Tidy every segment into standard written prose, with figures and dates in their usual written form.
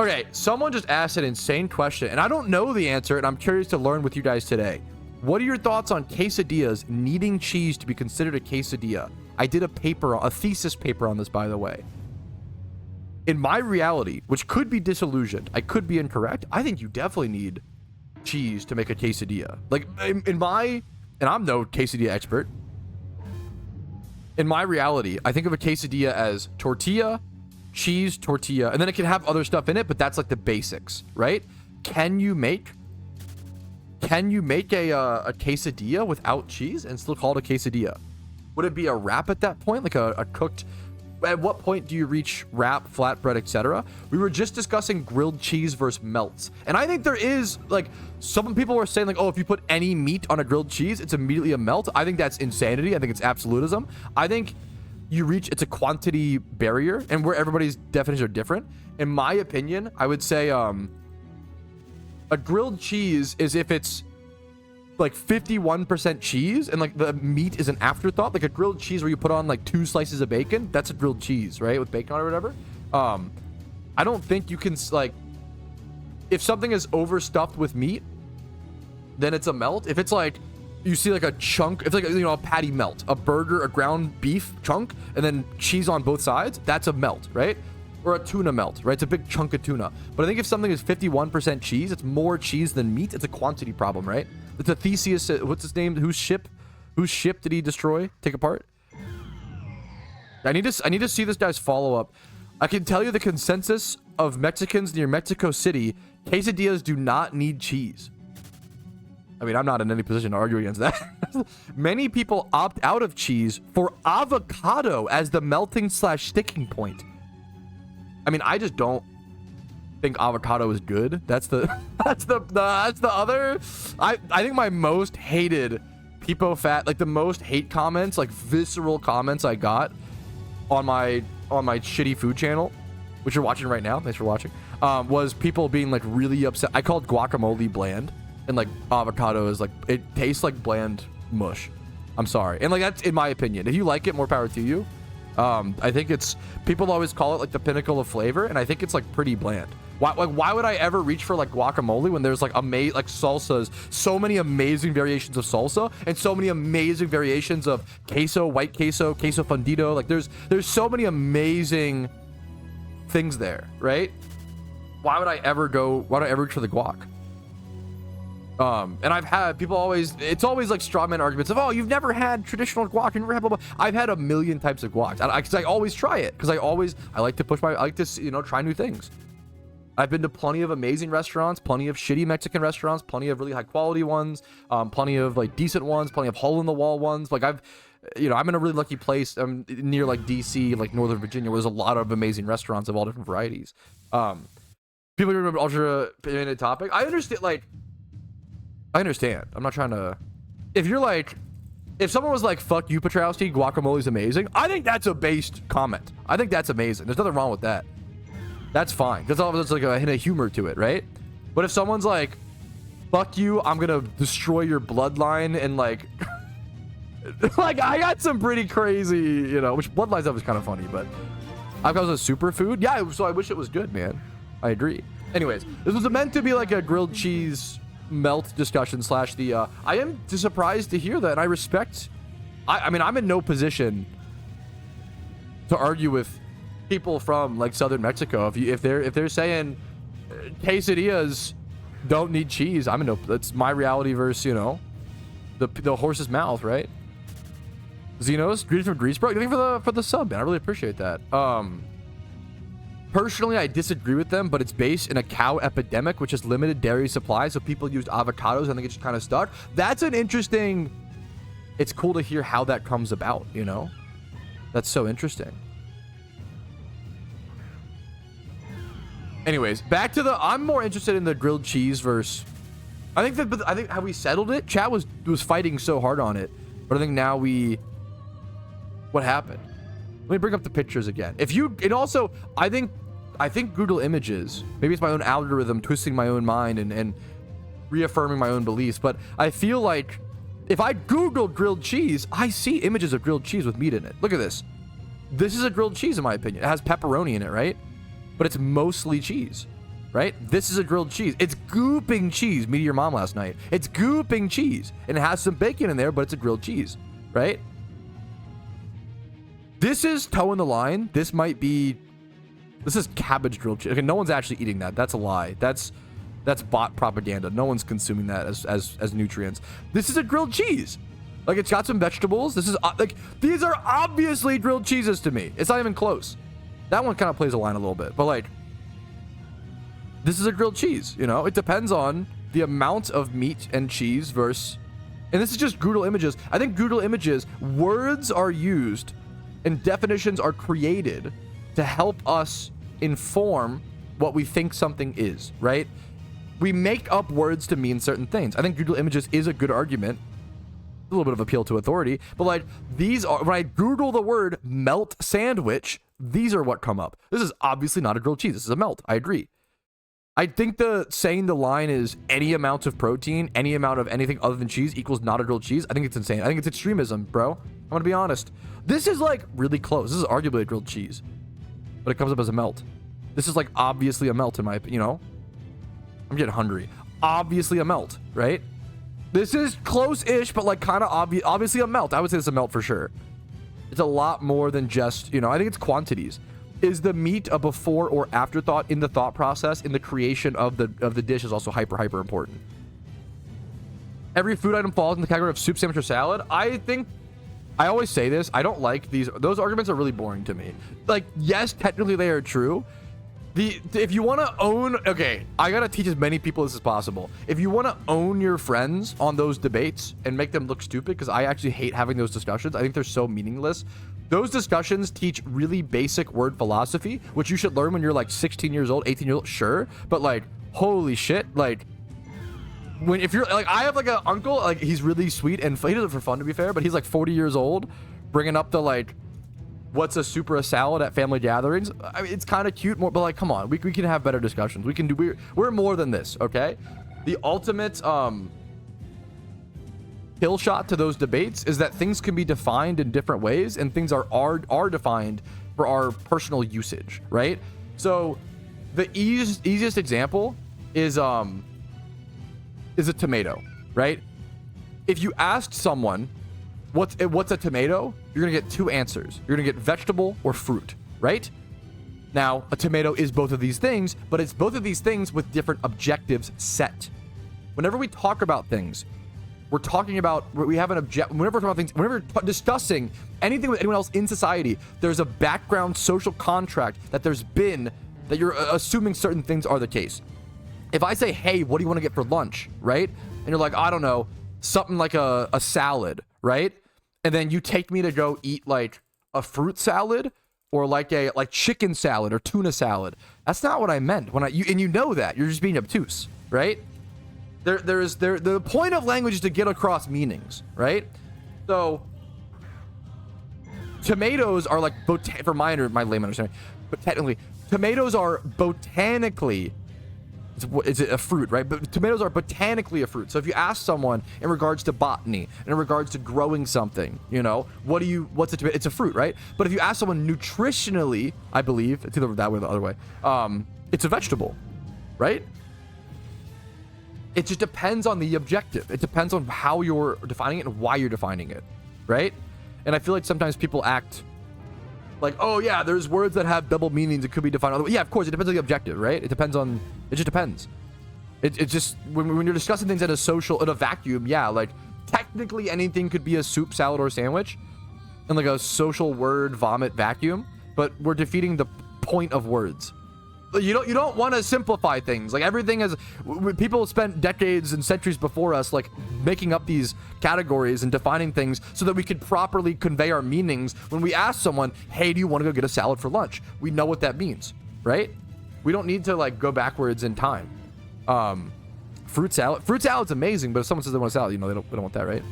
Okay, someone just asked an insane question, and I don't know the answer, and I'm curious to learn with you guys today. What are your thoughts on quesadillas needing cheese to be considered a quesadilla? I did a thesis paper on this, by the way. In my reality, which could be disillusioned, I could be incorrect, I think you definitely need cheese to make a quesadilla. Like, and I'm no quesadilla expert. In my reality, I think of a quesadilla as tortilla, cheese, tortilla, and then it can have other stuff in it, but that's like the basics, right? Can you make a quesadilla without cheese and still call it a quesadilla? Would it be a wrap at that point, like a cooked? At what point do you reach wrap, flatbread, etc.? We were just discussing grilled cheese versus melts, and I think there is, like, some people were saying, like, oh, if you put any meat on a grilled cheese, it's immediately a melt. I think that's insanity. I think it's absolutism. I think it's a quantity barrier, and where everybody's definitions are different. In my opinion, I would say a grilled cheese is if it's like 51% cheese and like the meat is an afterthought. Like a grilled cheese where you put on like 2 slices of bacon, that's a grilled cheese, right? With bacon on it or whatever. I don't think you can, like, if something is overstuffed with meat, then it's a melt. If it's like, you see like a chunk, it's like, you know, a patty melt, a burger, a ground beef chunk, and then cheese on both sides, that's a melt, right? Or a tuna melt, right? It's a big chunk of tuna. But I think if something is 51% cheese, it's more cheese than meat. It's a quantity problem, right? It's a Theseus, what's his name? Whose ship did he destroy? Take apart? I need to see this guy's follow-up. I can tell you the consensus of Mexicans near Mexico City, quesadillas do not need cheese. I mean, I'm not in any position to argue against that. Many people opt out of cheese for avocado as the melting/sticking point. I mean, I just don't think avocado is good. That's the other. I think my most hated like the most hate comments, like visceral comments I got on my shitty food channel, which you're watching right now. Thanks for watching. Was people being like really upset. I called guacamole bland, and like avocado is like, it tastes like bland mush. I'm sorry, and like that's in my opinion. If you like it, more power to you. I think people always call it like the pinnacle of flavor, and I think it's like pretty bland. Why would I ever reach for like guacamole when there's like like salsas, so many amazing variations of salsa, and so many amazing variations of queso, white queso, queso fundido. Like there's so many amazing things there, right? Why would I ever reach for the guac? And I've had people it's always like straw man arguments of, oh, you've never had traditional guac, you never had blah, blah. I've had a million types of guac. I always try it because I like to, you know, try new things. I've been to plenty of amazing restaurants, plenty of shitty Mexican restaurants, plenty of really high quality ones, plenty of like decent ones, plenty of hole in the wall ones. Like I'm in a really lucky place. I'm near like DC, like Northern Virginia, where there's a lot of amazing restaurants of all different varieties. People remember ultra opinionated topic. I understand. I'm not trying to. If someone was like, fuck you, Petrowski, guacamole's amazing, I think that's a based comment. I think that's amazing. There's nothing wrong with that. That's fine. Because there's like a hint of humor to it, right? But if someone's like, fuck you, I'm gonna destroy your bloodline, and like, like I got some pretty crazy, you know, which bloodline stuff is kind of funny, but I thought it was a superfood. Yeah, so I wish it was good, man. I agree. Anyways, this was meant to be like a grilled cheese melt discussion / I am surprised to hear that, and I respect. I mean, I'm in no position to argue with people from like southern Mexico. If they're saying quesadillas don't need cheese, I'm in no. That's my reality versus, you know, the horse's mouth, right? Xenos, greetings from Greasebro. Thank you for the sub, man. I really appreciate that. Personally, I disagree with them, but it's based in a cow epidemic, which has limited dairy supply, so people used avocados and they get just kind of stuck. That's an interesting. It's cool to hear how that comes about, you know? That's so interesting. Anyways, back to I'm more interested in the grilled cheese versus. I think how we settled it. Chat was fighting so hard on it, but I think now what happened? Let me bring up the pictures again. I think Google Images, maybe it's my own algorithm twisting my own mind and reaffirming my own beliefs, but I feel like if I Google grilled cheese, I see images of grilled cheese with meat in it. Look at this. This is a grilled cheese in my opinion. It has pepperoni in it, right? But it's mostly cheese. right? This is a grilled cheese. It's gooping cheese. Me to your mom last night. It's gooping cheese. And it has some bacon in there, but it's a grilled cheese, right? This is toeing the line. This is cabbage grilled cheese. Okay, no one's actually eating that. That's a lie. That's bot propaganda. No one's consuming that as nutrients. This is a grilled cheese. Like, it's got some vegetables. This is like, these are obviously grilled cheeses to me. It's not even close. That one kind of plays a line a little bit, but like, this is a grilled cheese, you know? It depends on the amount of meat and cheese versus, and this is just Google Images. I think Google Images, words are used and definitions are created to help us inform what we think something is, right? We make up words to mean certain things. I think Google Images is a good argument. A little bit of appeal to authority, but like, these are, when I Google the word melt sandwich, these are what come up. This is obviously not a grilled cheese. This is a melt. I agree. I think saying the line is any amount of protein, any amount of anything other than cheese equals not a grilled cheese. I think it's insane. I think it's extremism, bro. I'm gonna be honest. This is like really close. This is arguably a grilled cheese, but it comes up as a melt. This is like obviously a melt in my, you know, I'm getting hungry. Obviously a melt, right? This is close-ish, but like kind of obviously a melt. I would say it's a melt for sure. It's a lot more than just, you know, I think it's quantities. Is the meat a before or afterthought in the thought process, in the creation of the dish is also hyper important. Every food item falls in the category of soup, sandwich, or salad. I think, I always say this, I don't like those arguments are really boring to me. Like, yes, technically they are true. If you want to own, okay, I gotta teach as many people as possible. If you want to own your friends on those debates and make them look stupid, because I actually hate having those discussions. I think they're so meaningless. Those discussions teach really basic word philosophy, which you should learn when you're like 16 years old, 18 years old, sure. But like, holy shit, like, if you're like, I have like an uncle, like he's really sweet and he does it for fun to be fair, but he's like 40 years old, bringing up the like, what's a soup or a salad at family gatherings. I mean, it's kind of cute, more, but like, come on, we can have better discussions. We can do, we're more than this, okay? The ultimate kill shot to those debates is that things can be defined in different ways, and things are defined for our personal usage, right? So the easiest example is a tomato, right? If you asked someone what's a tomato, you're gonna get two answers. You're gonna get vegetable or fruit, right? Now, a tomato is both of these things, but it's both of these things with different objectives set. Whenever we talk about things, we're talking about, we have an object, whenever we're talking about things, whenever we're discussing anything with anyone else in society, there's a background social contract that there's been, that you're assuming certain things are the case. If I say, hey, what do you want to get for lunch, right? And you're like, I don't know, something like a salad, right? And then you take me to go eat like a fruit salad or like chicken salad or tuna salad. That's not what I meant and you know that you're just being obtuse, right? The point of language is to get across meanings, right? So tomatoes are like, for my layman understanding, but technically tomatoes are botanically, it's a fruit, right? But tomatoes are botanically a fruit. So if you ask someone in regards to botany, in regards to growing something, you know, what's a tomato? It's a fruit, right? But if you ask someone nutritionally, I believe, it's either that way or the other way, it's a vegetable, right? It just depends on the objective. It depends on how you're defining it and why you're defining it, right? And I feel like sometimes people act like, oh yeah, there's words that have double meanings. It could be defined other way. Yeah, of course, it depends on the objective, right? It just depends. It just, when you're discussing things in a vacuum, yeah, like technically anything could be a soup, salad, or sandwich in like a social word vomit vacuum, but we're defeating the point of words. You don't want to simplify things. Like everything is, people spent decades and centuries before us like making up these categories and defining things so that we could properly convey our meanings. When we ask someone, hey, do you want to go get a salad for lunch? We know what that means, right? We don't need to like go backwards in time. Fruit salad's amazing, but if someone says they want a salad, you know, they don't want that, right?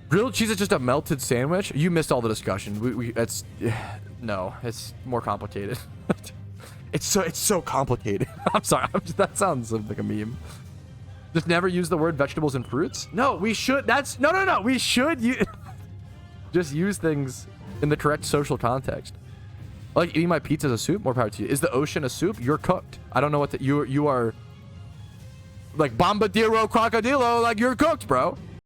Grilled cheese is just a melted sandwich. You missed all the discussion. No, it's more complicated. It's so complicated. I'm sorry. That sounds like a meme. Just never use the word vegetables and fruits. No, we should. No. We should just use things in the correct social context. Like eating my pizza as a soup. More power to you. Is the ocean a soup? You're cooked. I don't know what you are. Like Bombadillo Crocodilo. Like you're cooked, bro.